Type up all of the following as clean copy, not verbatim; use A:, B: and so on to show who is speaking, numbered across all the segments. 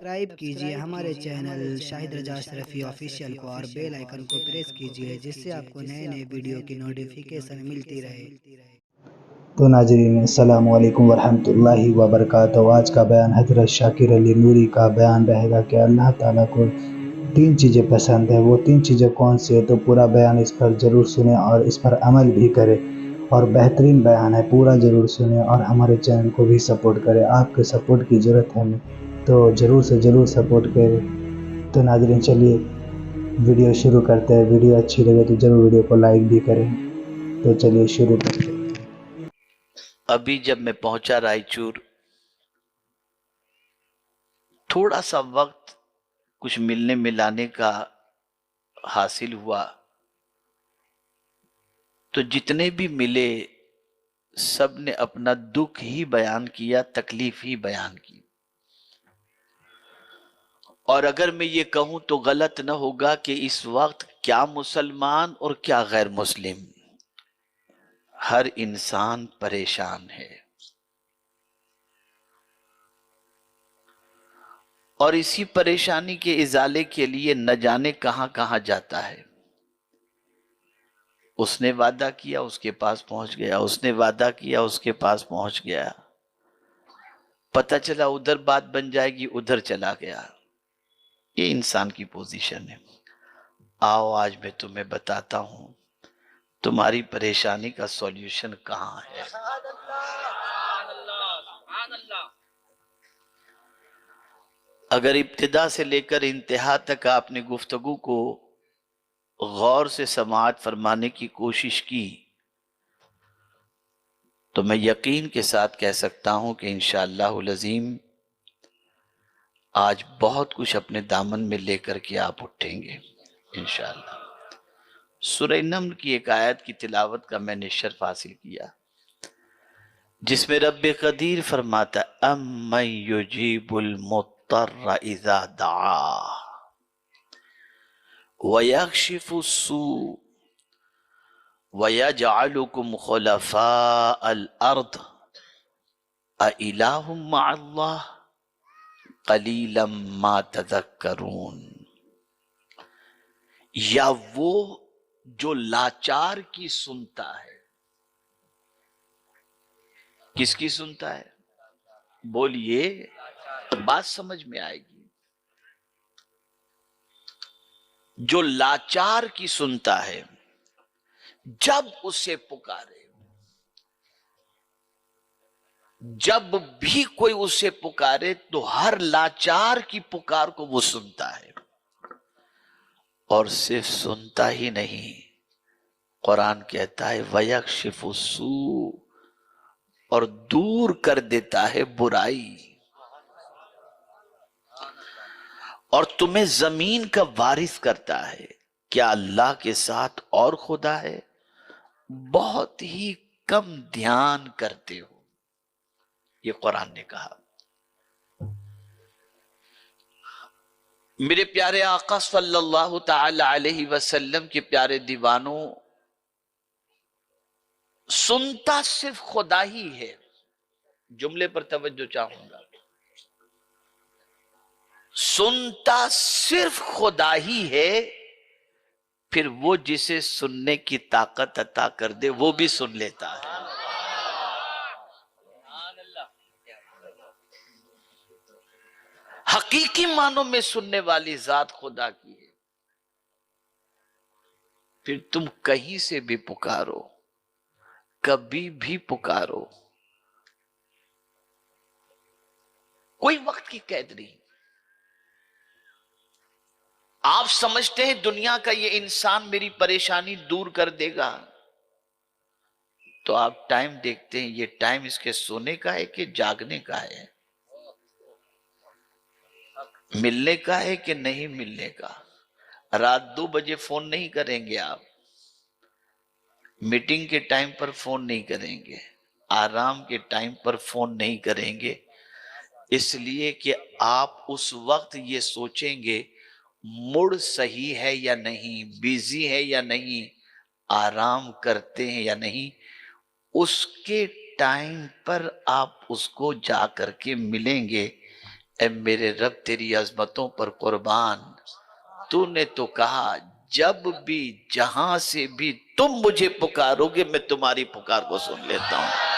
A: Subscribe کیجئے ہمارے channel شاہد رجا اشرفی آفیشیل کو اور بیل آئیکن کو پریس کیجئے جس سے آپ کو نئے نئے ویڈیو کی نوٹیفیکیشن ملتی رہے۔
B: تو ناظرین السلام علیکم ورحمۃ اللہ وبرکاتہ۔ آج کا بیان حضرت شاکر علی نوری کا بیان رہے گا کہ اللہ تعالیٰ کو 3 چیزیں پسند ہے۔ وہ 3 چیزیں کون سی ہے؟ تو پورا بیان اس پر ضرور سنیں اور اس پر عمل بھی کریں، اور بہترین بیان ہے، پورا ضرور سنیں اور ہمارے چینل کو بھی سپورٹ کریں۔ آپ کے سپورٹ کی ضرورت ہے ہمیں، تو ضرور سے ضرور سپورٹ کریں۔ تو ناظرین چلیے ویڈیو شروع کرتے ہیں۔ ویڈیو اچھی لگے تو ضرور ویڈیو کو لائک بھی کریں۔ تو چلیے شروع کرتے ہیں۔
C: ابھی جب میں پہنچا رائچور، تھوڑا سا وقت کچھ ملنے ملانے کا حاصل ہوا، تو جتنے بھی ملے سب نے اپنا دکھ ہی بیان کیا، تکلیف ہی بیان کی۔ اور اگر میں یہ کہوں تو غلط نہ ہوگا کہ اس وقت کیا مسلمان اور کیا غیر مسلم، ہر انسان پریشان ہے، اور اسی پریشانی کے ازالے کے لیے نہ جانے کہاں کہاں جاتا ہے۔ اس نے وعدہ کیا، اس کے پاس پہنچ گیا، اس نے وعدہ کیا، اس کے پاس پہنچ گیا، پتہ چلا ادھر بات بن جائے گی، ادھر چلا گیا۔ یہ انسان کی پوزیشن ہے۔ آؤ آج میں تمہیں بتاتا ہوں تمہاری پریشانی کا سولیوشن کہاں ہے۔ اگر ابتدا سے لے کر انتہا تک آپ نے گفتگو کو غور سے سماعت فرمانے کی کوشش کی تو میں یقین کے ساتھ کہہ سکتا ہوں کہ انشاءاللہ العظیم آج بہت کچھ اپنے دامن میں لے کر کے آپ اٹھیں گے انشاءاللہ۔ سورہ نمل کی ایک آیت کی تلاوت کا میں نے شرف حاصل کیا، جس میں رب قدیر فرماتا اَمَّن يُجِيبُ الْمُضْطَرَّ إِذَا دَعَاهُ وَيَكْشِفُ السُّوءَ وَيَجْعَلُكُمْ خُلَفَاءَ الْأَرْضِ أَإِلَٰهٌ مَّعَ اللَّهِ قَلِيلًا مَا تَذَكَّرُونَ۔ یا وہ جو لاچار کی سنتا ہے، کس کی سنتا ہے؟ بولیے، بات سمجھ میں آئے گی۔ جو لاچار کی سنتا ہے، جب اسے پکارے، جب بھی کوئی اسے پکارے تو ہر لاچار کی پکار کو وہ سنتا ہے، اور صرف سنتا ہی نہیں، قرآن کہتا ہے وَيَكْشِفُ السُّوءَ، اور دور کر دیتا ہے برائی، اور تمہیں زمین کا وارث کرتا ہے۔ کیا اللہ کے ساتھ اور خدا ہے؟ بہت ہی کم دھیان کرتے ہو، یہ قرآن نے کہا۔ میرے پیارے آقا صلی اللہ تعالی علیہ وسلم کے پیارے دیوانوں، سنتا صرف خدا ہی ہے۔ جملے پر توجہ چاہوں گا، سنتا صرف خدا ہی ہے، پھر وہ جسے سننے کی طاقت عطا کر دے وہ بھی سن لیتا ہے۔ حقیقی معنوں میں سننے والی ذات خدا کی ہے، پھر تم کہیں سے بھی پکارو، کبھی بھی پکارو، کوئی وقت کی قید نہیں۔ آپ سمجھتے ہیں دنیا کا یہ انسان میری پریشانی دور کر دے گا، تو آپ ٹائم دیکھتے ہیں، یہ ٹائم اس کے سونے کا ہے کہ جاگنے کا ہے، ملنے کا ہے کہ نہیں ملنے کا۔ رات 2 بجے فون نہیں کریں گے آپ، میٹنگ کے ٹائم پر فون نہیں کریں گے، آرام کے ٹائم پر فون نہیں کریں گے، اس لیے کہ آپ اس وقت یہ سوچیں گے موڈ صحیح ہے یا نہیں، بیزی ہے یا نہیں، آرام کرتے ہیں یا نہیں۔ اس کے ٹائم پر آپ اس کو جا کر کے ملیں گے، اے میرے رب تیری عظمتوں پر قربان، تو نے تو کہا جب بھی جہاں سے بھی تم مجھے پکارو گے میں تمہاری پکار کو سن لیتا ہوں۔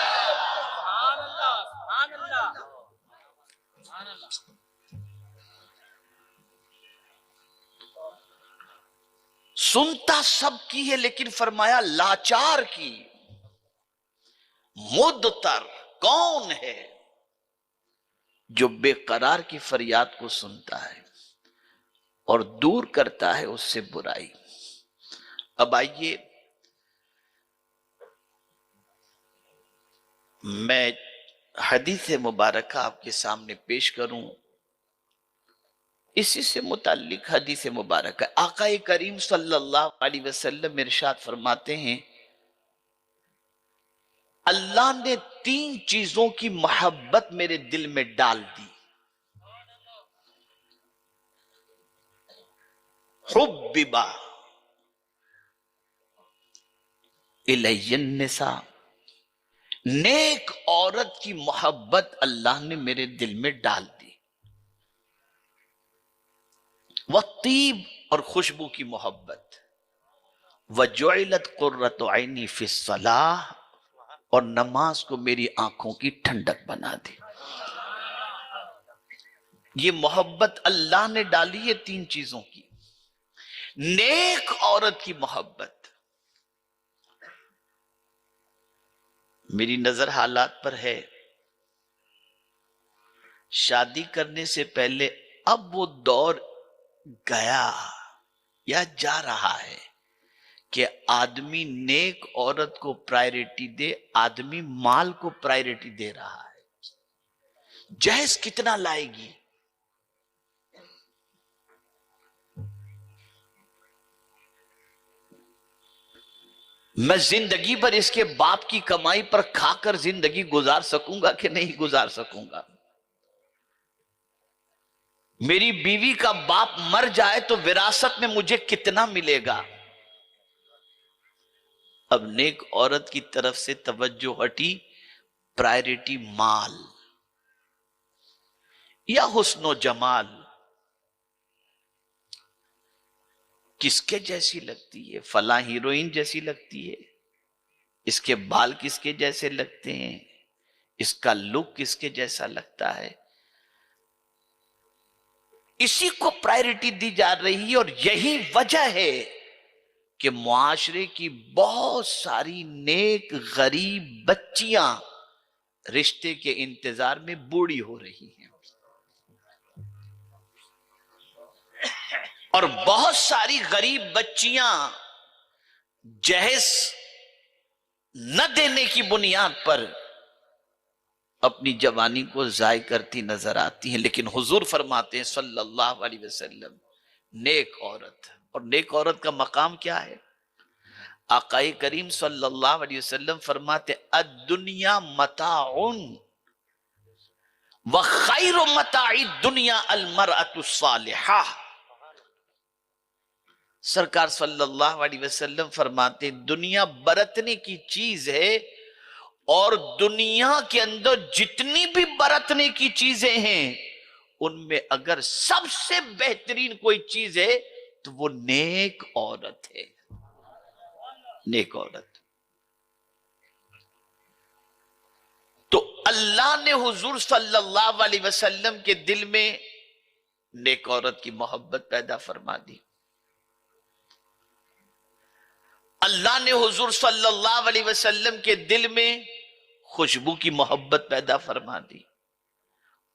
C: سنتا سب کی ہے لیکن فرمایا لاچار کی، مدتر کون ہے جو بے قرار کی فریاد کو سنتا ہے اور دور کرتا ہے اس سے برائی۔ اب آئیے میں حدیث مبارکہ آپ کے سامنے پیش کروں، اسی سے متعلق حدیث مبارکہ۔ آقا کریم صلی اللہ علیہ وسلم ارشاد فرماتے ہیں اللہ نے 3 چیزوں کی محبت میرے دل میں ڈال دی، حببا الی النساء، نیک عورت کی محبت اللہ نے میرے دل میں ڈال دی، والطیب اور خوشبو کی محبت، وجعلت قرۃ عینی فی الصلاۃ اور نماز کو میری آنکھوں کی ٹھنڈک بنا دی۔ یہ محبت اللہ نے ڈالی ہے 3 چیزوں کی۔ نیک عورت کی محبت، میری نظر حالات پر ہے، شادی کرنے سے پہلے اب وہ دور گیا یا جا رہا ہے کہ آدمی نیک عورت کو پرائرٹی دے، آدمی مال کو پرائرٹی دے رہا ہے۔ جہیز کتنا لائے گی، میں زندگی بھر اس کے باپ کی کمائی پر کھا کر زندگی گزار سکوں گا کہ نہیں گزار سکوں گا؟ میری بیوی کا باپ مر جائے تو وراثت میں مجھے کتنا ملے گا؟ اب نیک عورت کی طرف سے توجہ ہٹی، پرائرٹی مال یا حسن و جمال، کس کے جیسی لگتی ہے؟ فلاں ہیروئن جیسی لگتی ہے، اس کے بال کس کے جیسے لگتے ہیں، اس کا لک کس کے جیسا لگتا ہے، اسی کو پرائرٹی دی جا رہی ہے۔ اور یہی وجہ ہے کہ معاشرے کی بہت ساری نیک غریب بچیاں رشتے کے انتظار میں بوڑھی ہو رہی ہیں، اور بہت ساری غریب بچیاں جہیز نہ دینے کی بنیاد پر اپنی جوانی کو ضائع کرتی نظر آتی ہیں۔ لیکن حضور فرماتے ہیں صلی اللہ علیہ وسلم نیک عورت، اور نیک عورت کا مقام کیا ہے؟ آقا کریم صلی اللہ علیہ وسلم فرماتے الدنیا متاع وخیر متاع الدنیا المرأة الصالحہ۔ سرکار صلی اللہ علیہ وسلم فرماتے دنیا برتنے کی چیز ہے، اور دنیا کے اندر جتنی بھی برتنے کی چیزیں ہیں ان میں اگر سب سے بہترین کوئی چیز ہے تو وہ نیک عورت ہے، نیک عورت۔ تو اللہ نے حضور صلی اللہ علیہ وسلم کے دل میں نیک عورت کی محبت پیدا فرما دی، اللہ نے حضور صلی اللہ علیہ وسلم کے دل میں خوشبو کی محبت پیدا فرما دی،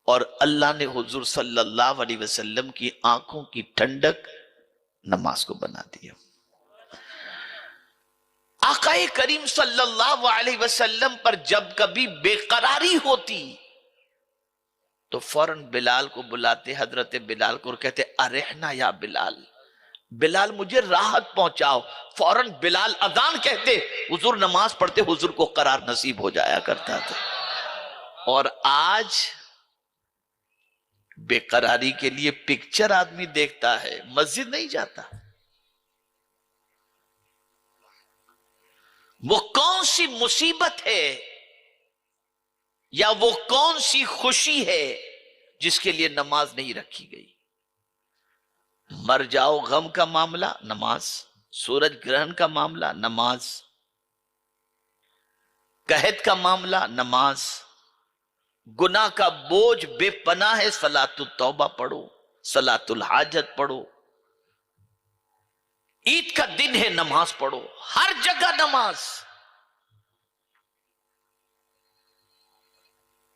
C: اور اللہ نے حضور صلی اللہ علیہ وسلم کی آنکھوں کی ٹھنڈک نماز کو بنا دیا۔ آقا کریم صلی اللہ علیہ وسلم پر جب کبھی بے قراری ہوتی تو فوراً بلال کو بلاتے، حضرت بلال کو، اور کہتے ارحنا یا بلال، بلال مجھے راحت پہنچاؤ۔ فوراً بلال اذان کہتے، حضور نماز پڑھتے، حضور کو قرار نصیب ہو جایا کرتا تھا۔ اور آج بے قراری کے لیے پکچر آدمی دیکھتا ہے، مسجد نہیں جاتا۔ وہ کون سی مصیبت ہے یا وہ کون سی خوشی ہے جس کے لیے نماز نہیں رکھی گئی. مر جاؤ غم کا معاملہ نماز، سورج گرہن کا معاملہ نماز، قحط کا معاملہ نماز، گناہ کا بوجھ بے پناہ ہے صلاۃ التوبہ پڑھو، صلاۃ الحاجت پڑھو، عید کا دن ہے نماز پڑھو، ہر جگہ نماز.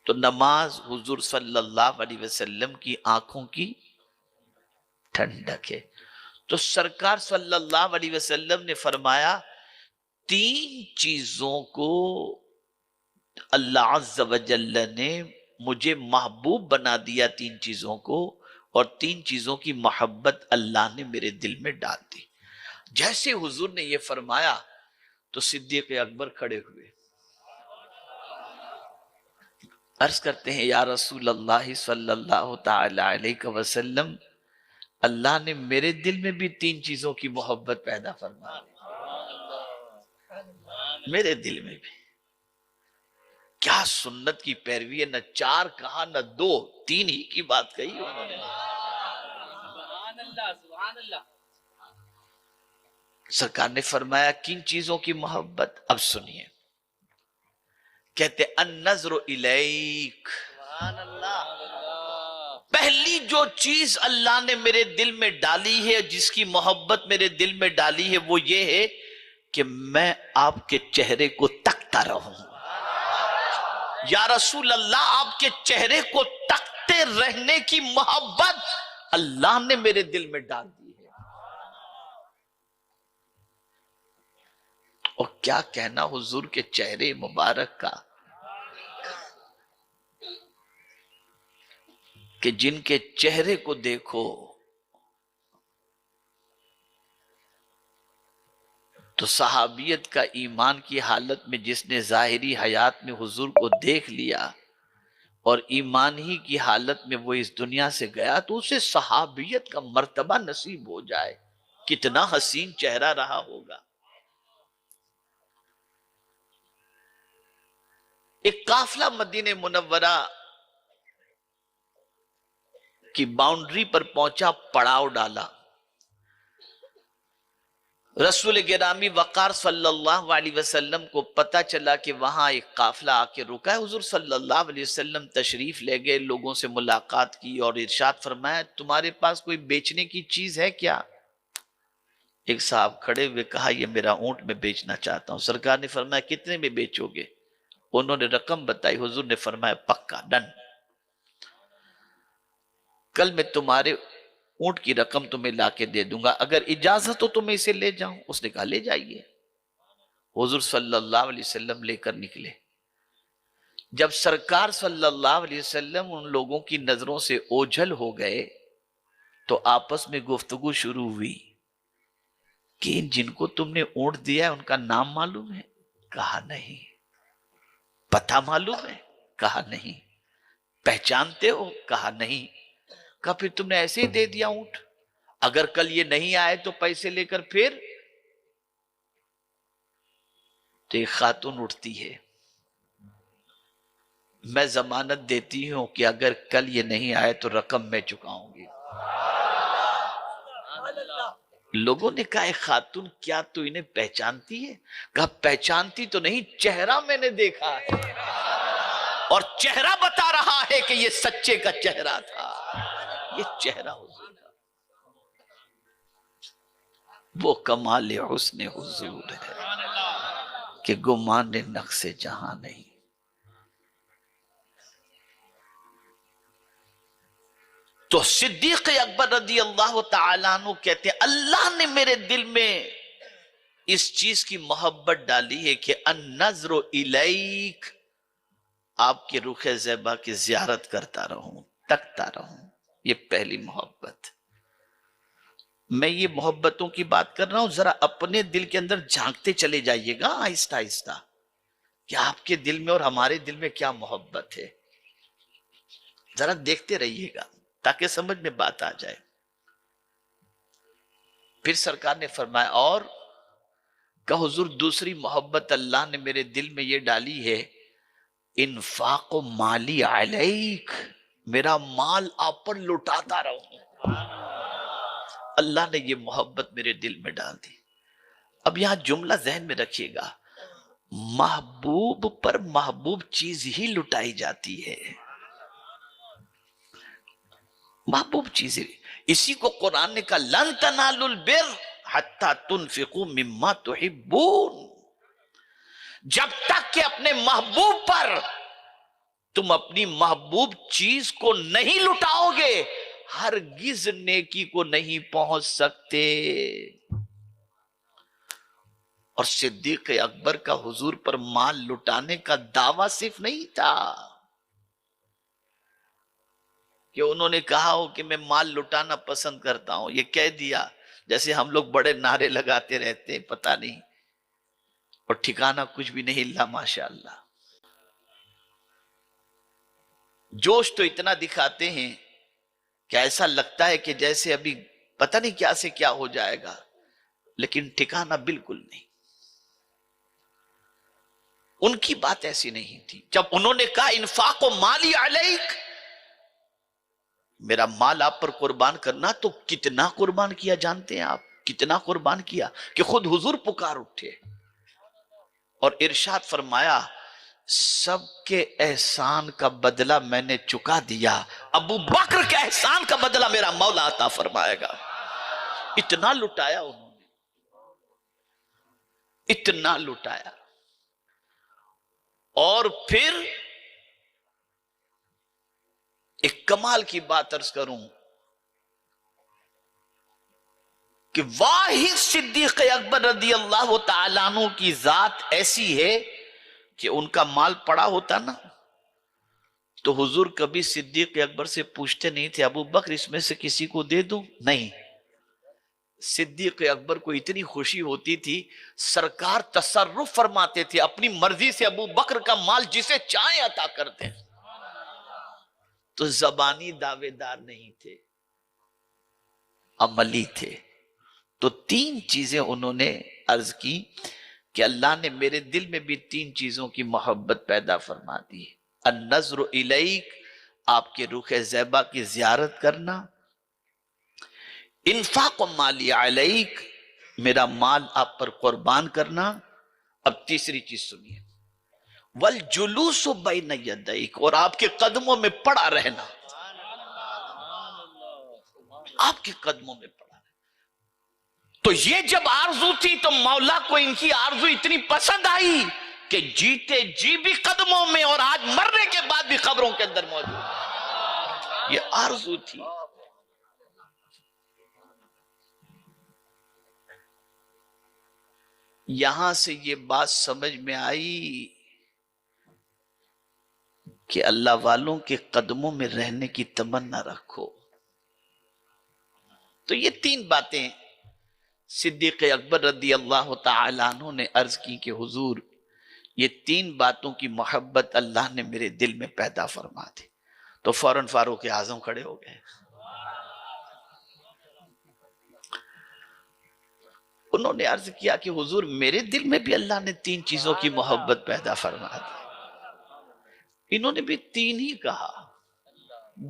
C: تو نماز حضور صلی اللہ علیہ وسلم کی آنکھوں کی ٹھنڈک ہے. تو سرکار صلی اللہ علیہ وسلم نے فرمایا 3 چیزوں کو اللہ عز و جل نے مجھے محبوب بنا دیا، 3 چیزوں کو، اور 3 چیزوں کی محبت اللہ نے میرے دل میں ڈال دی. جیسے حضور نے یہ فرمایا تو صدیق اکبر کھڑے ہوئے، عرض کرتے ہیں یا رسول اللہ صلی اللہ تعالی علیہ وسلم، اللہ نے میرے دل میں بھی 3 چیزوں کی محبت پیدا فرما دی. میرے دل میں بھی. کیا سنت کی پیروی ہے، نہ 4 کہا نہ 2، 3 ہی کی بات کہی انہوں نے. سرکار نے فرمایا کن چیزوں کی محبت؟ اب سنیے. کہتے النظر الیک، پہلی جو چیز اللہ نے میرے دل میں ڈالی ہے، جس کی محبت میرے دل میں ڈالی ہے، وہ یہ ہے کہ میں آپ کے چہرے کو تکتا رہوں. یا رسول اللہ، آپ کے چہرے کو تکتے رہنے کی محبت اللہ نے میرے دل میں ڈال دی ہے. اور کیا کہنا حضور کے چہرے مبارک کا، کہ جن کے چہرے کو دیکھو تو صحابیت کا ایمان کی حالت میں جس نے ظاہری حیات میں حضور کو دیکھ لیا اور ایمان ہی کی حالت میں وہ اس دنیا سے گیا، تو اسے صحابیت کا مرتبہ نصیب ہو جائے. کتنا حسین چہرہ رہا ہوگا. ایک قافلہ مدینہ منورہ کی باؤنڈری پر پہنچا، پڑاؤ ڈالا. رسول گرامی وقار صلی اللہ علیہ وسلم کو پتا چلا کہ وہاں ایک قافلہ آ کے رکا ہے. حضور صلی اللہ علیہ وسلم تشریف لے گئے، لوگوں سے ملاقات کی اور ارشاد فرمایا تمہارے پاس کوئی بیچنے کی چیز ہے کیا؟ ایک صاحب کھڑے ہوئے کہا یہ میرا اونٹ میں بیچنا چاہتا ہوں. سرکار نے فرمایا کتنے میں بیچو گے؟ انہوں نے رقم بتائی. حضور نے فرمایا پکا، ڈن، کل میں تمہارے اونٹ کی رقم تمہیں لا کے دے دوں گا، اگر اجازت ہو تو میں اسے لے جاؤں. اس نے کہا لے جائیے. حضور صلی اللہ علیہ وسلم لے کر نکلے. جب سرکار صلی اللہ علیہ وسلم ان لوگوں کی نظروں سے اوجھل ہو گئے تو آپس میں گفتگو شروع ہوئی کہ جن کو تم نے اونٹ دیا ہے ان کا نام معلوم ہے؟ کہا نہیں. پتہ معلوم ہے؟ کہا نہیں. پہچانتے ہو؟ کہا نہیں. کہا پھر تم نے ایسے ہی دے دیا اونٹ؟ اگر کل یہ نہیں آئے تو پیسے لے کر پھر؟ تو ایک خاتون اٹھتی ہے، میں ضمانت دیتی ہوں کہ اگر کل یہ نہیں آئے تو رقم میں چکاؤں گی. لوگوں نے کہا ایک خاتون کیا تو انہیں پہچانتی ہے؟ کہا پہچانتی تو نہیں، چہرہ میں نے دیکھا ہے اور چہرہ بتا رہا ہے کہ یہ سچے کا چہرہ تھا. یہ چہرہ حضور کا، وہ کمال حسن حضور ہے کہ گمان نقص جہاں نہیں. تو صدیق اکبر رضی اللہ تعالیٰ عنہ کہتے ہیں اللہ نے میرے دل میں اس چیز کی محبت ڈالی ہے کہ النظر الیک، آپ کے رخ زیبا کی زیارت کرتا رہوں، تکتا رہوں. یہ پہلی محبت. میں یہ محبتوں کی بات کر رہا ہوں، ذرا اپنے دل کے اندر جھانکتے چلے جائیے گا آہستہ آہستہ کہ آپ کے دل میں اور ہمارے دل میں کیا محبت ہے. ذرا دیکھتے رہیے گا تاکہ سمجھ میں بات آ جائے. پھر سرکار نے فرمایا اور کہ حضور دوسری محبت اللہ نے میرے دل میں یہ ڈالی ہے انفاق و مالی علیک، میرا مال آپ پر لٹاتا رہوں. اللہ نے یہ محبت میرے دل میں ڈال دی. اب یہاں جملہ ذہن میں رکھیے گا، محبوب پر محبوب چیز ہی لٹائی جاتی ہے. محبوب چیزیں، اسی کو قرآن نے کہا لن تنالوا البر حتی تنفقوا مما تحبون. جب تک کہ اپنے محبوب پر تم اپنی محبوب چیز کو نہیں لٹاؤ گے، ہرگز نیکی کو نہیں پہنچ سکتے. اور صدیق اکبر کا حضور پر مال لٹانے کا دعویٰ صرف نہیں تھا کہ انہوں نے کہا ہو کہ میں مال لٹانا پسند کرتا ہوں. یہ کہہ دیا جیسے ہم لوگ بڑے نعرے لگاتے رہتے ہیں، پتہ نہیں اور ٹھکانہ کچھ بھی نہیں. اللہ ماشاء اللہ جوش تو اتنا دکھاتے ہیں کہ ایسا لگتا ہے کہ جیسے ابھی پتہ نہیں کیا سے کیا ہو جائے گا، لیکن ٹھکانہ بالکل نہیں. ان کی بات ایسی نہیں تھی. جب انہوں نے کہا انفاق و مالی علیک، میرا مال آپ پر قربان کرنا، تو کتنا قربان کیا جانتے ہیں آپ؟ کتنا قربان کیا کہ خود حضور پکار اٹھے اور ارشاد فرمایا سب کے احسان کا بدلہ میں نے چکا دیا، ابو بکر کے احسان کا بدلہ میرا مولا عطا فرمائے گا. اتنا لٹایا انہوں نے، اتنا لٹایا. اور پھر ایک کمال کی بات عرض کروں کہ واحد صدیق اکبر رضی اللہ تعالیٰ عنہ کی ذات ایسی ہے کہ ان کا مال پڑا ہوتا نا تو حضور کبھی صدیق اکبر سے پوچھتے نہیں تھے ابو بکر اس میں سے کسی کو دے دوں، نہیں. صدیق اکبر کو اتنی خوشی ہوتی تھی، سرکار تصرف فرماتے تھے اپنی مرضی سے، ابو بکر کا مال جسے چاہیں عطا کرتے. تو زبانی دعوے دار نہیں تھے، عملی تھے. تو تین چیزیں انہوں نے عرض کی کہ اللہ نے میرے دل میں بھی تین چیزوں کی محبت پیدا فرما دی. النظر الیک، آپ کے رخ زیبا کی زیارت کرنا. انفاق مالی علیک، میرا مال آپ پر قربان کرنا. اب تیسری چیز سنیے، والجلوس بین یدیک، اور آپ کے قدموں میں پڑا رہنا. آپ کے قدموں میں پڑا رہنا. تو یہ جب آرزو تھی تو مولا کو ان کی آرزو اتنی پسند آئی کہ جیتے جی بھی قدموں میں اور آج مرنے کے بعد بھی قبروں کے اندر موجود. یہ آرزو تھی. یہاں سے یہ بات سمجھ میں آئی کہ اللہ والوں کے قدموں میں رہنے کی تمنا رکھو. تو یہ تین باتیں صدیق اکبر رضی اللہ تعالیٰ عنہ نے عرض کی کہ حضور یہ تین باتوں کی محبت اللہ نے میرے دل میں پیدا فرما دی. تو فوراً فاروق اعظم کھڑے ہو گئے. انہوں نے عرض کیا کہ حضور میرے دل میں بھی اللہ نے تین چیزوں کی محبت پیدا فرما دی. انہوں نے بھی تین ہی کہا،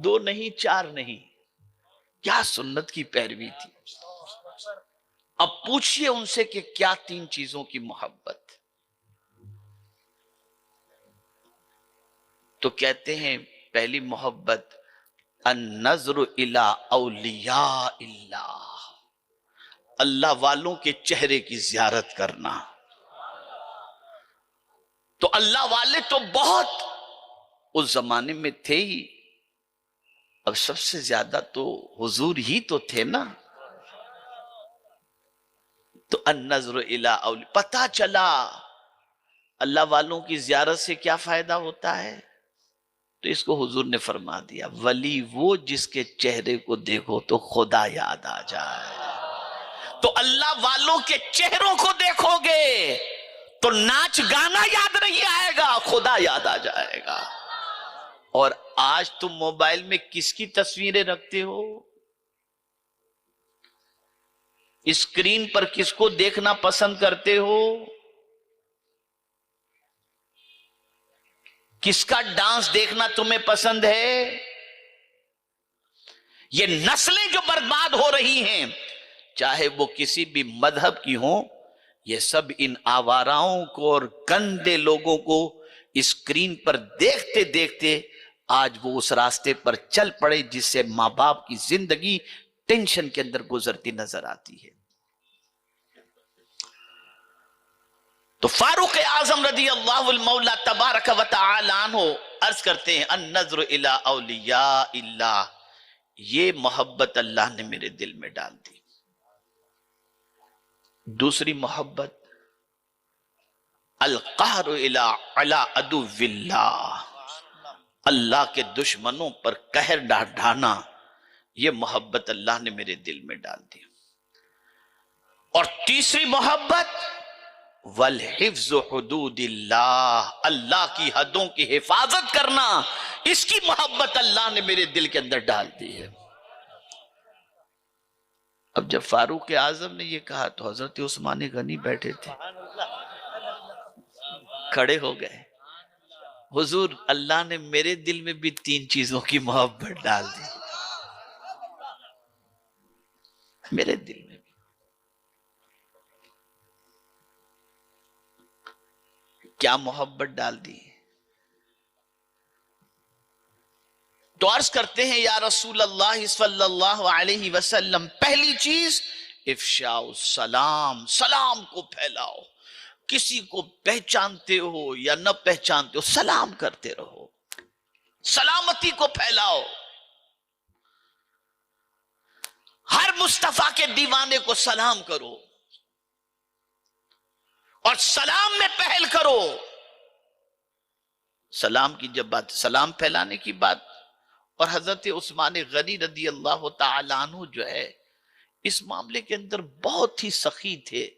C: دو نہیں، چار نہیں. کیا سنت کی پیروی تھی. اب پوچھئے ان سے کہ کیا تین چیزوں کی محبت. تو کہتے ہیں پہلی محبت النظر الی اولیاء اللہ، اللہ والوں کے چہرے کی زیارت کرنا. تو اللہ والے تو بہت اس زمانے میں تھے ہی، اب سب سے زیادہ تو حضور ہی تو تھے نا. تو النظر الی اولیاء، پتہ چلا اللہ والوں کی زیارت سے کیا فائدہ ہوتا ہے. تو اس کو حضور نے فرما دیا ولی وہ جس کے چہرے کو دیکھو تو خدا یاد آ جائے. تو اللہ والوں کے چہروں کو دیکھو گے تو ناچ گانا یاد نہیں آئے گا، خدا یاد آ جائے گا. اور آج تم موبائل میں کس کی تصویریں رکھتے ہو؟ اسکرین پر کس کو دیکھنا پسند کرتے ہو؟ کس کا ڈانس دیکھنا تمہیں پسند ہے؟ یہ نسلیں جو برباد ہو رہی ہیں چاہے وہ کسی بھی مذہب کی ہوں، یہ سب ان آواراؤں کو اور گندے لوگوں کو اسکرین پر دیکھتے دیکھتے آج وہ اس راستے پر چل پڑے جس سے ماں باپ کی زندگی ٹینشن کے اندر گزرتی نظر آتی ہے۔ تو فاروق اعظم رضی اللہ المولا تبارک و تعالی عنہ عرض کرتے ہیں النظر الی اولیاء اللہ، یہ محبت اللہ نے میرے دل میں ڈال دی۔ دوسری محبت القہر علی عدو اللہ، اللہ کے دشمنوں پر قہر ڈھانا، یہ محبت اللہ نے میرے دل میں ڈال دی۔ اور تیسری محبت والحفظ حدود اللہ، اللہ کی حدوں کی حفاظت کرنا، اس کی محبت اللہ نے میرے دل کے اندر ڈال دی ہے۔ اب جب فاروق اعظم نے یہ کہا تو حضرت عثمان غنی بیٹھے تھے، کھڑے ہو گئے، حضور اللہ نے میرے دل میں بھی تین چیزوں کی محبت ڈال دی، میرے دل میں بھی۔ کیا محبت ڈال دی؟ تو عرض کرتے ہیں یا رسول اللہ صلی اللہ علیہ وسلم، پہلی چیز افشاء السلام، سلام کو پھیلاؤ، کسی کو پہچانتے ہو یا نہ پہچانتے ہو سلام کرتے رہو، سلامتی کو پھیلاؤ، ہر مصطفیٰ کے دیوانے کو سلام کرو اور سلام میں پہل کرو۔ سلام کی جب بات، سلام پھیلانے کی بات، اور حضرت عثمان غنی رضی اللہ تعالیٰ عنہ جو ہے اس معاملے کے اندر بہت ہی سخی تھے،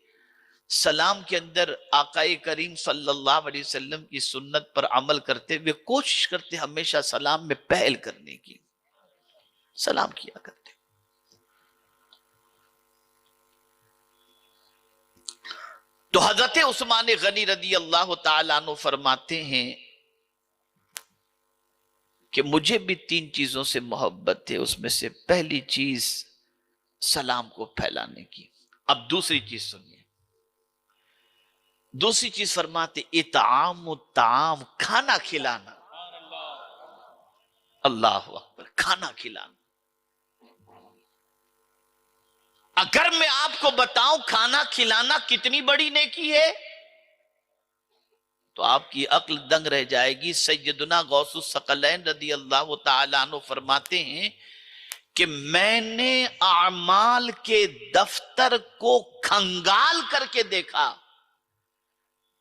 C: سلام کے اندر آقا کریم صلی اللہ علیہ وسلم کی سنت پر عمل کرتے ہوئے کوشش کرتے ہمیشہ سلام میں پہل کرنے کی، سلام کیا کرتے۔ تو حضرت عثمان غنی رضی اللہ تعالیٰ عنہ فرماتے ہیں کہ مجھے بھی تین چیزوں سے محبت ہے، اس میں سے پہلی چیز سلام کو پھیلانے کی۔ اب دوسری چیز سنیے، دوسری چیز فرماتے اطعام الطعام، کھانا کھلانا، اللہ اکبر، کھانا کھلانا۔ اگر میں آپ کو بتاؤں کھانا کھلانا کتنی بڑی نیکی ہے تو آپ کی عقل دنگ رہ جائے گی۔ سیدنا غوث الثقلین رضی اللہ تعالیٰ عنہ فرماتے ہیں کہ میں نے اعمال کے دفتر کو کھنگال کر کے دیکھا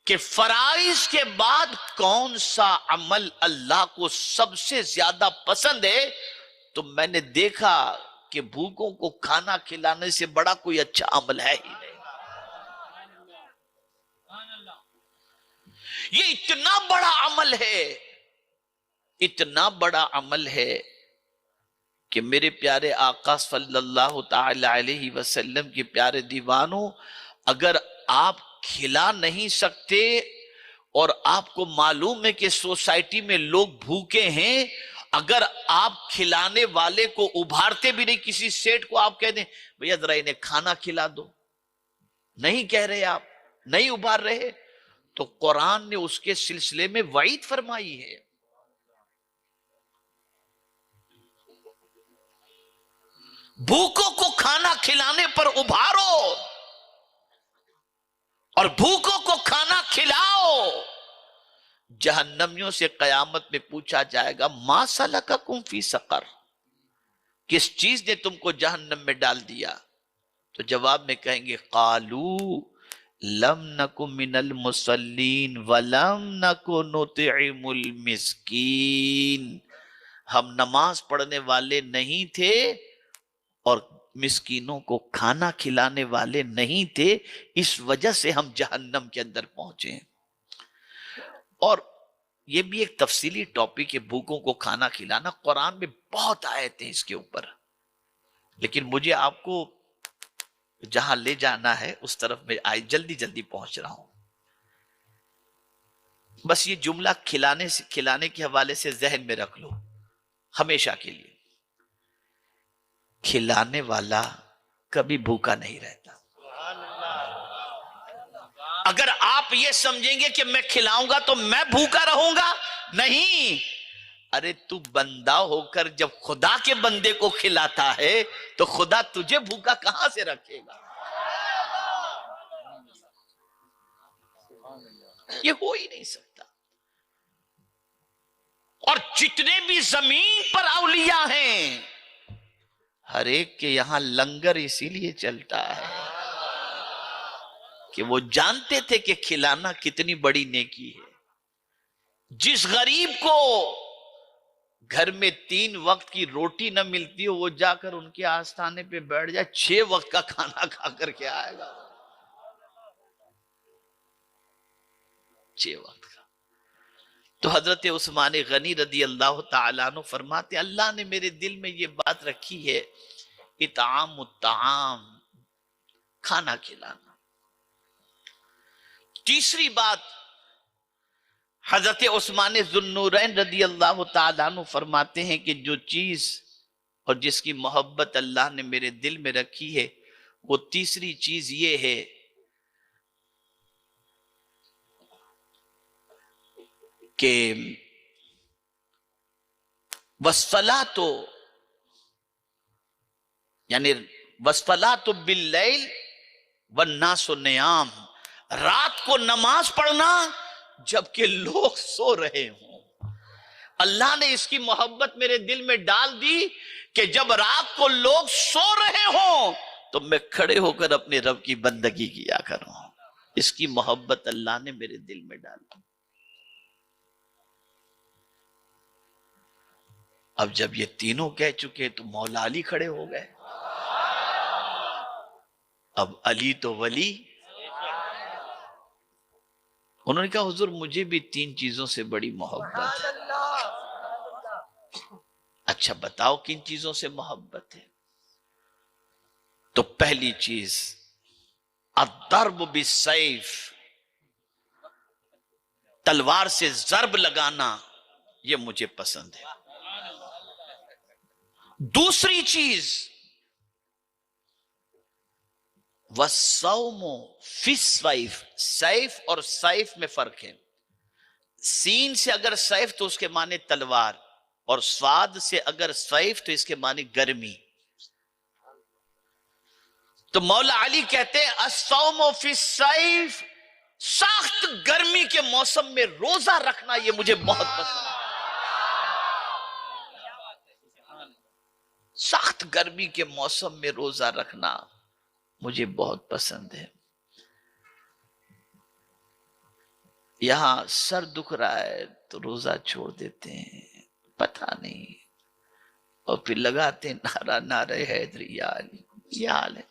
C: کہ فرائض کے بعد کون سا عمل اللہ کو سب سے زیادہ پسند ہے، تو میں نے دیکھا کہ بھوکوں کو کھانا کھلانے سے بڑا کوئی اچھا عمل ہے ہی نہیں۔ یہ اتنا بڑا عمل ہے، اتنا بڑا عمل ہے کہ میرے پیارے آقا صلی اللہ تعالی علیہ وسلم کے پیارے دیوانوں، اگر آپ کھلا نہیں سکتے اور آپ کو معلوم ہے کہ سوسائٹی میں لوگ بھوکے ہیں، اگر آپ کھلانے والے کو ابھارتے بھی نہیں، کسی سیٹ کو آپ کہہ دیں بھیا ذرا انہیں کھانا کھلا دو، نہیں کہہ رہے، آپ نہیں ابھار رہے، تو قرآن نے اس کے سلسلے میں وعید فرمائی ہے۔ بھوکوں کو کھانا کھلانے پر ابھارو اور بھوکوں کو کھانا کھلاؤ۔ جہنمیوں سے قیامت میں پوچھا جائے گا ما سلککم فی سقر، کس چیز نے تم کو جہنم میں ڈال دیا؟ تو جواب میں کہیں گے قالو لم نکن من المصلین ولم نکن نطعم المسکین، ہم نماز پڑھنے والے نہیں تھے اور مسکینوں کو کھانا کھلانے والے نہیں تھے، اس وجہ سے ہم جہنم کے اندر پہنچے ہیں۔ اور یہ بھی ایک تفصیلی ٹاپک ہے، بھوکوں کو کھانا کھلانا، قرآن میں بہت آیتیں اس کے اوپر، لیکن مجھے آپ کو جہاں لے جانا ہے اس طرف میں جلدی پہنچ رہا ہوں۔ بس یہ جملہ کھلانے کے حوالے سے ذہن میں رکھ لو ہمیشہ کے لیے۔ کھلانے والا کبھی بھوکا نہیں رہتا. اگر آپ یہ سمجھیں گے کہ میں کھلاؤں گا تو میں بھوکا رہوں گا، نہیں. ارے تو بندہ ہو کر جب خدا کے بندے کو کھلاتا ہے تو خدا تجھے بھوکا کہاں سے رکھے گا؟ یہ ہو ہی نہیں سکتا. اور جتنے بھی زمین پر اولیاء ہیں، ہر ایک کے یہاں لنگر اسی لیے چلتا ہے کہ وہ جانتے تھے کہ کھلانا کتنی بڑی نیکی ہے. جس غریب کو گھر میں 3 وقت کی روٹی نہ ملتی ہو، وہ جا کر ان کے آستانے پہ بیٹھ جائے، 6 وقت کا کھانا کھا کر کے آئے گا. 6 وقت کا. تو حضرت عثمان غنی رضی اللہ تعالیٰ عنہ فرماتے اللہ نے میرے دل میں یہ بات رکھی ہے، اطعام الطعام، کھانا کھلانا. تیسری بات، حضرت عثمان ذوالنورین رضی اللہ تعالیٰ عنہ فرماتے ہیں کہ جو چیز اور جس کی محبت اللہ نے میرے دل میں رکھی ہے، وہ تیسری چیز یہ ہے کہ وَالصَّلَاةُ، یعنی وَالصَّلَاةُ بِاللَّيْلِ وَالنَّاسُ نِيَامٌ، رات کو نماز پڑھنا جبکہ لوگ سو رہے ہوں. اللہ نے اس کی محبت میرے دل میں ڈال دی کہ جب رات کو لوگ سو رہے ہوں تو میں کھڑے ہو کر اپنے رب کی بندگی کیا کروں. اس کی محبت اللہ نے میرے دل میں ڈال دی. اب جب یہ تینوں کہہ چکے تو مولا علی کھڑے ہو گئے. اب علی تو ولی. انہوں نے کہا حضور مجھے بھی 3 چیزوں سے بڑی محبت ہے. اچھا بتاؤ کن چیزوں سے محبت ہے؟ تو پہلی چیز الضرب بالسیف، تلوار سے ضرب لگانا، یہ مجھے پسند ہے. دوسری چیز وَالصَّوْمُ فِي السَّيْفِ، سیف اور سیف میں فرق ہے. سین سے اگر سیف تو اس کے معنی تلوار، اور صاد سے اگر سیف تو اس کے معنی گرمی. تو مولا علی کہتے ہیں الصوم فی السیف، سخت گرمی کے موسم میں روزہ رکھنا یہ مجھے بہت پسند ہے. سخت گرمی کے موسم میں روزہ رکھنا مجھے بہت پسند ہے. یہاں سر دکھ رہا ہے تو روزہ چھوڑ دیتے ہیں، پتہ نہیں، اور پھر لگاتے ہیں نعرہ نعرہ حیدری یا علی. یہ حال ہے.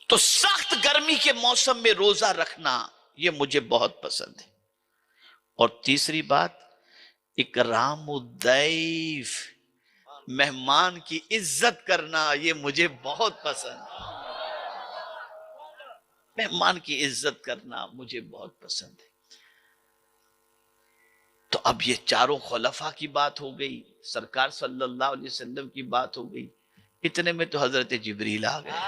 C: تو سخت گرمی کے موسم میں روزہ رکھنا یہ مجھے بہت پسند ہے. اور تیسری بات اکرام الضیف، مہمان کی عزت کرنا یہ مجھے بہت پسند ہے. مہمان کی عزت کرنا مجھے بہت پسند ہے. تو اب یہ چاروں خلفاء کی بات ہو گئی، سرکار صلی اللہ علیہ وسلم کی بات ہو گئی. اتنے میں تو حضرت جبریل آ گئے.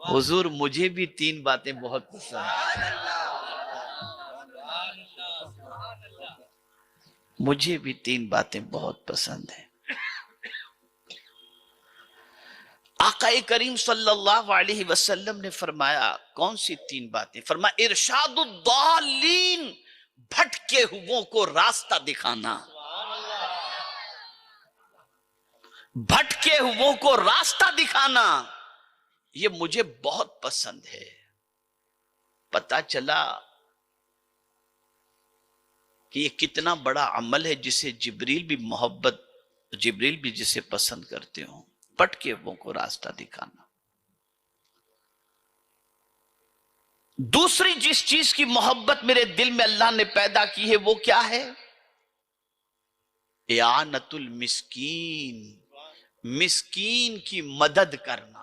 C: حضور مجھے بھی 3 باتیں بہت پسند ہیں. مجھے بھی 3 باتیں بہت پسند ہیں. آقا کریم صلی اللہ علیہ وسلم نے فرمایا کون سی 3 باتیں؟ فرمایا ارشاد الضالین، بھٹکے ہوئوں کو راستہ دکھانا. بھٹکے ہوئوں کو راستہ دکھانا یہ مجھے بہت پسند ہے. پتا چلا کہ یہ کتنا بڑا عمل ہے جسے جبریل بھی جسے پسند کرتے ہوں. بھٹکے ہوئوں کو راستہ دکھانا. دوسری جس چیز کی محبت میرے دل میں اللہ نے پیدا کی ہے وہ کیا ہے؟ اعانت المسکین، مسکین کی مدد کرنا.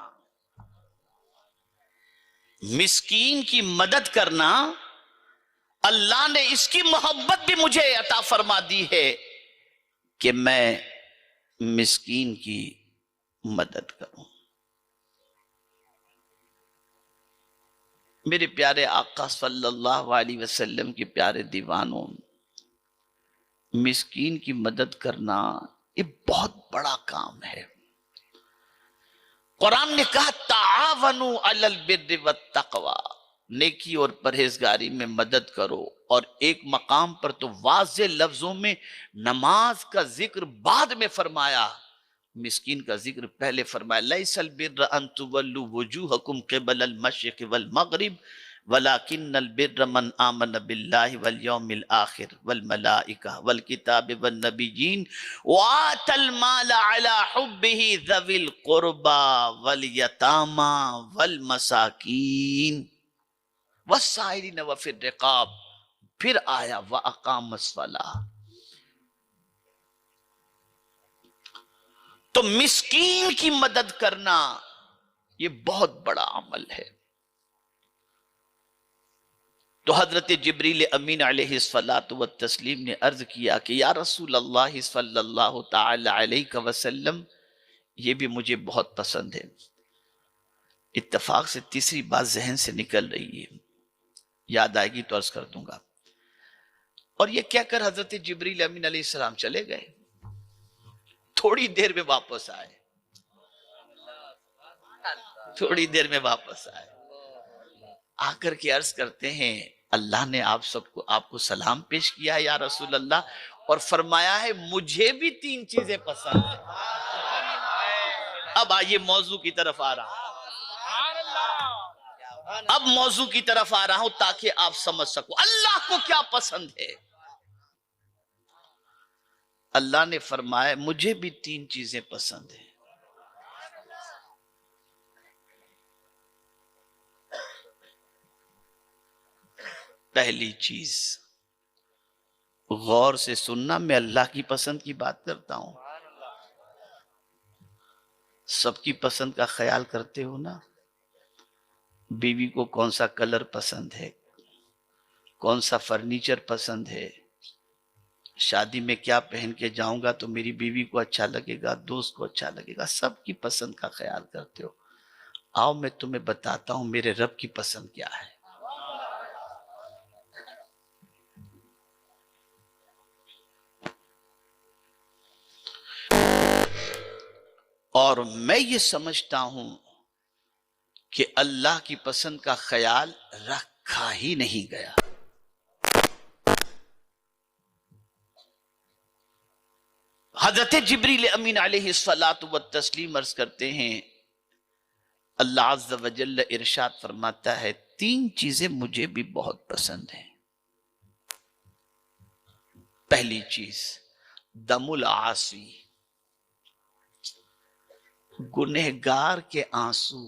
C: مسکین کی مدد کرنا اللہ نے اس کی محبت بھی مجھے عطا فرما دی ہے کہ میں مسکین کی مدد کروں۔ میرے پیارے آقا صلی اللہ علیہ وسلم کے پیارے دیوانوں، مسکین کی مدد کرنا یہ بہت بڑا کام ہے۔ قرآن نے کہا تعاونوا علی البر والتقوی، نیکی اور پرہیزگاری میں مدد کرو، اور ایک مقام پر تو واضح لفظوں میں نماز کا ذکر بعد میں فرمایا، مسکین کا ذکر پہلے فرمایا۔ لیس البر ان تولوا وجوہکم قبل المشرق والمغرب ولکن البر من آمن باللہ والیوم الآخر والملائکہ والکتاب والنبیین وآت المال علی حبہ ذوی القربى والیتامى والمساکین والسائلین وفی الرقاب، پھر آیا وَأَقَامَ الصَّلَاةَ۔ تو مسکین کی مدد کرنا یہ بہت بڑا عمل ہے۔ تو حضرت جبریل امین علیہ الصلاۃ والتسلیم نے عرض کیا کہ یا رسول اللہ صلی اللہ تعالی علیہ وسلم، یہ بھی مجھے بہت پسند ہے۔ اتفاق سے تیسری بات ذہن سے نکل رہی ہے، یاد آئے گی تو عرض کر دوں گا۔ اور یہ کہہ کر حضرت جبریل امین علیہ السلام چلے گئے، تھوڑی دیر میں واپس آئے، تھوڑی دیر میں واپس آئے، آ کر کے عرض کرتے ہیں اللہ نے آپ کو سلام پیش کیا ہے یا رسول اللہ، اور فرمایا ہے مجھے بھی 3 چیزیں پسند ہیں۔ اب آئیے موضوع کی طرف آ رہا ہوں، اب موضوع کی طرف آ رہا ہوں تاکہ آپ سمجھ سکو اللہ کو کیا پسند ہے۔ اللہ نے فرمایا مجھے بھی 3 چیزیں پسند ہیں۔ پہلی چیز، غور سے سننا، میں اللہ کی پسند کی بات کرتا ہوں، سب کی پسند کا خیال کرتے ہو نا؟ بیوی کو کون سا کلر پسند ہے، کون سا فرنیچر پسند ہے، شادی میں کیا پہن کے جاؤں گا تو میری بیوی کو اچھا لگے گا، دوست کو اچھا لگے گا، سب کی پسند کا خیال کرتے ہو۔ آؤ میں تمہیں بتاتا ہوں میرے رب کی پسند کیا ہے۔ اور میں یہ سمجھتا ہوں کہ اللہ کی پسند کا خیال رکھا ہی نہیں گیا۔ حضرت جبریل امین علیہ الصلاۃ والتسلیم عرض کرتے ہیں اللہ عز و جل ارشاد فرماتا ہے 3 چیزیں مجھے بھی بہت پسند ہیں۔ پہلی چیز دم العاصی، گنہگار کے آنسو۔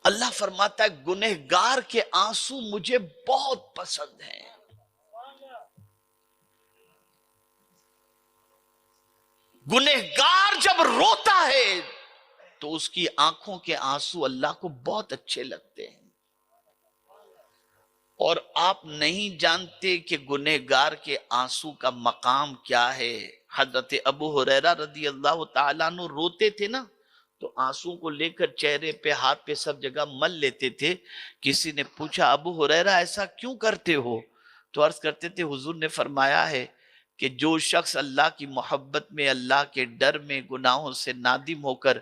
C: اللہ فرماتا ہے گنہگار کے آنسو مجھے بہت پسند ہیں۔ گنہگار جب روتا ہے تو اس کی آنکھوں کے آنسو اللہ کو بہت اچھے لگتے ہیں۔ اور آپ نہیں جانتے کہ گنہگار کے آنسو کا مقام کیا ہے۔ حضرت ابو ہریرہ رضی اللہ تعالیٰ عنہ روتے تھے نا تو آنسو کو لے کر چہرے پہ، ہاتھ پہ، سب جگہ مل لیتے تھے۔ کسی نے پوچھا ابو ہریرہ ایسا کیوں کرتے ہو؟ تو عرض کرتے تھے حضور نے فرمایا ہے کہ جو شخص اللہ کی محبت میں، اللہ کے ڈر میں، گناہوں سے نادم ہو کر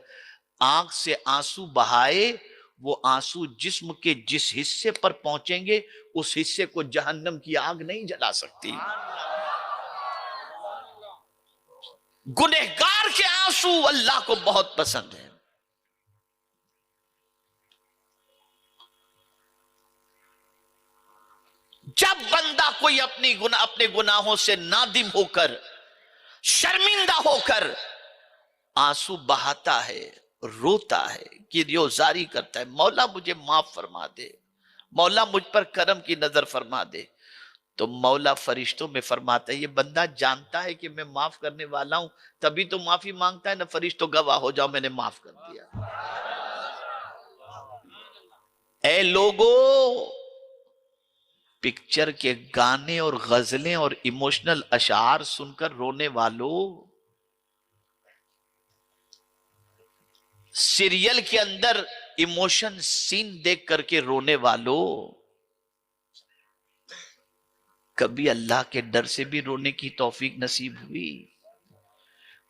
C: آنکھ سے آنسو بہائے، وہ آنسو جسم کے جس حصے پر پہنچیں گے اس حصے کو جہنم کی آگ نہیں جلا سکتی۔ گنہگار کے آنسو اللہ کو بہت پسند ہے۔ جب بندہ کوئی اپنے گناہوں سے نادم ہو کر، شرمندہ ہو کر آنسو بہاتا ہے، روتا ہے، گریہزاری کرتا ہے، مولا مجھے معاف فرما دے، مولا مجھ پر کرم کی نظر فرما دے، تو مولا فرشتوں میں فرماتا ہے یہ بندہ جانتا ہے کہ میں معاف کرنے والا ہوں، تبھی تو معافی مانگتا ہے نا۔ فرشتوں گواہ ہو جاؤ میں نے معاف کر دیا۔ اے لوگو، پکچر کے گانے اور غزلیں اور ایموشنل اشعار سن کر رونے والوں، سیریل کے اندر ایموشن سین دیکھ کر کے رونے والوں، کبھی اللہ کے ڈر سے بھی رونے کی توفیق نصیب ہوئی؟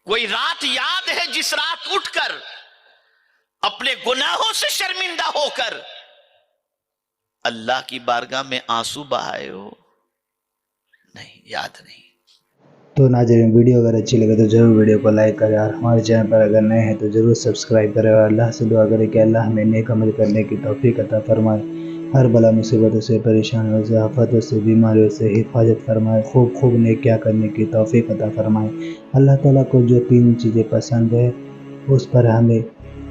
C: کوئی رات یاد ہے جس رات اٹھ کر اپنے گناہوں سے شرمندہ ہو کر اللہ کی بارگاہ میں آنسو بہائے ہو؟ نہیں، یاد نہیں۔
B: تو ناظرین، ویڈیو اگر اچھی لگے تو ضرور ویڈیو کو لائک کریں، اور ہمارے چینل پر اگر نئے ہیں تو ضرور سبسکرائب کریں، اور اللہ سے دعا کریں کہ اللہ ہمیں نیک عمل کرنے کی توفیق عطا فرمائے، ہر بلا مصیبتوں سے، پریشانیوں سے، آفتوں سے، بیماریوں سے حفاظت فرمائے، خوب نیکیاں کرنے کی توفیق عطا فرمائے۔ اللہ تعالیٰ کو جو 3 چیزیں پسند ہے اس پر ہمیں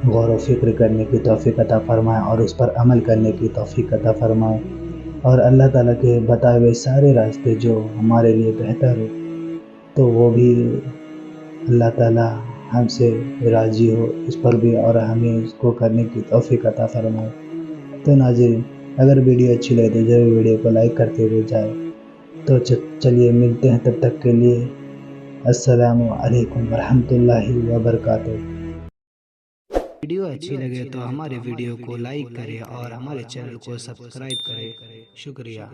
B: غور و فکر کرنے کی توفیق عطا فرمائے اور اس پر عمل کرنے کی توفیق عطا فرمائے، اور اللہ تعالیٰ کے بتائے ہوئے سارے راستے جو ہمارے لیے بہتر ہو تو وہ بھی اللہ تعالیٰ ہم سے راضی ہو اس پر بھی، اور ہمیں اس کو کرنے کی توفیق عطا فرمائے۔ تو ناظرین، اگر ویڈیو اچھی لگے تو ضرور ویڈیو کو لائک کرتے ہوئے جائے۔ تو چلیے ملتے ہیں، تب تک کے لیے السلام علیکم ورحمۃ اللہ وبرکاتہ۔
A: ویڈیو اچھی لگے تو ہمارے ویڈیو کو لائک کریں اور ہمارے چینل کو سبسکرائب کریں۔ شکریہ۔